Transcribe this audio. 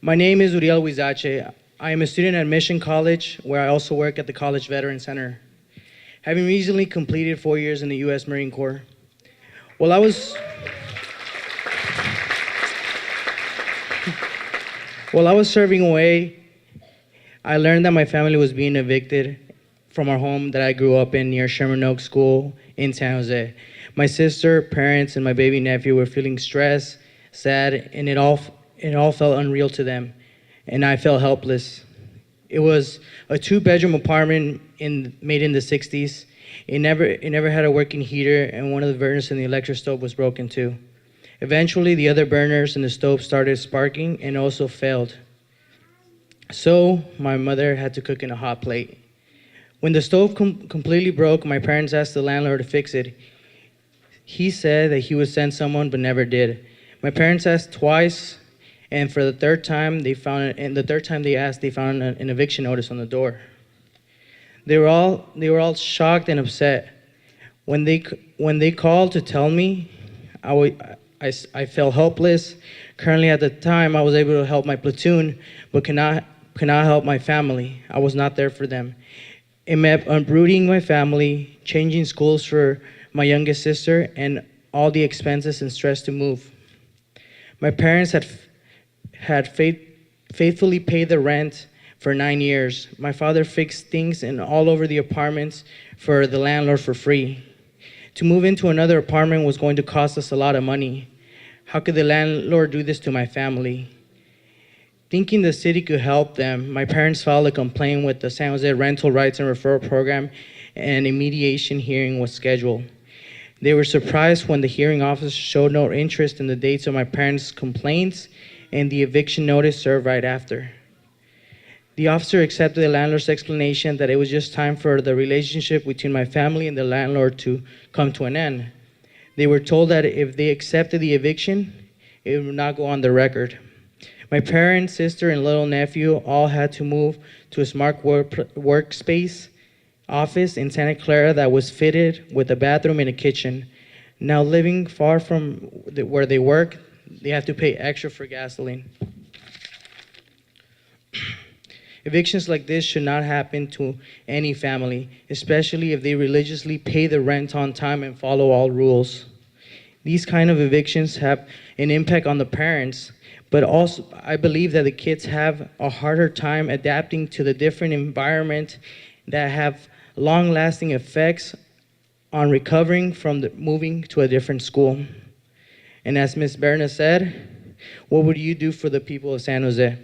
My name is Uriel Huizache. I am a student at Mission College, where I also work at the College Veteran Center, having recently completed 4 years in the U.S. Marine Corps. While I was while I was serving away, I learned that my family was being evicted from our home that I grew up in near Sherman Oaks School in San Jose. My sister, parents, and my baby nephew were feeling stressed, sad, and it all felt unreal to them, and I felt helpless. It was a two-bedroom apartment made in the 60s. It never had a working heater, and one of the burners in the electric stove was broken too. Eventually, the other burners in the stove started sparking and also failed. So my mother had to cook in a hot plate. When the stove completely broke, my parents asked the landlord to fix it. He said that he would send someone, but never did. My parents asked twice, and for the third time, the third time they asked, they found an eviction notice on the door. They were all shocked and upset. When they called to tell me, I felt helpless. Currently, at the time, I was able to help my platoon, but cannot help my family. I was not there for them. It meant uprooting my family, changing schools for my youngest sister, and all the expenses and stress to move. My parents had faithfully paid the rent for 9 years. My father fixed things in all over the apartments for the landlord for free. To move into another apartment was going to cost us a lot of money. How could the landlord do this to my family? Thinking the city could help them, my parents filed a complaint with the San Jose Rental Rights and Referral Program, and a mediation hearing was scheduled. They were surprised when the hearing officer showed no interest in the dates of my parents' complaints and the eviction notice served right after. The officer accepted the landlord's explanation that it was just time for the relationship between my family and the landlord to come to an end. They were told that if they accepted the eviction, it would not go on the record. My parents, sister, and little nephew all had to move to a smart workspace office in Santa Clara that was fitted with a bathroom and a kitchen. Now, living far from where they work, they have to pay extra for gasoline. Evictions like this should not happen to any family, especially if they religiously pay the rent on time and follow all rules. These kind of evictions have an impact on the parents, but also I believe that the kids have a harder time adapting to the different environment that have long-lasting effects on recovering from moving to a different school. And as Ms. Berna said, what would you do for the people of San Jose?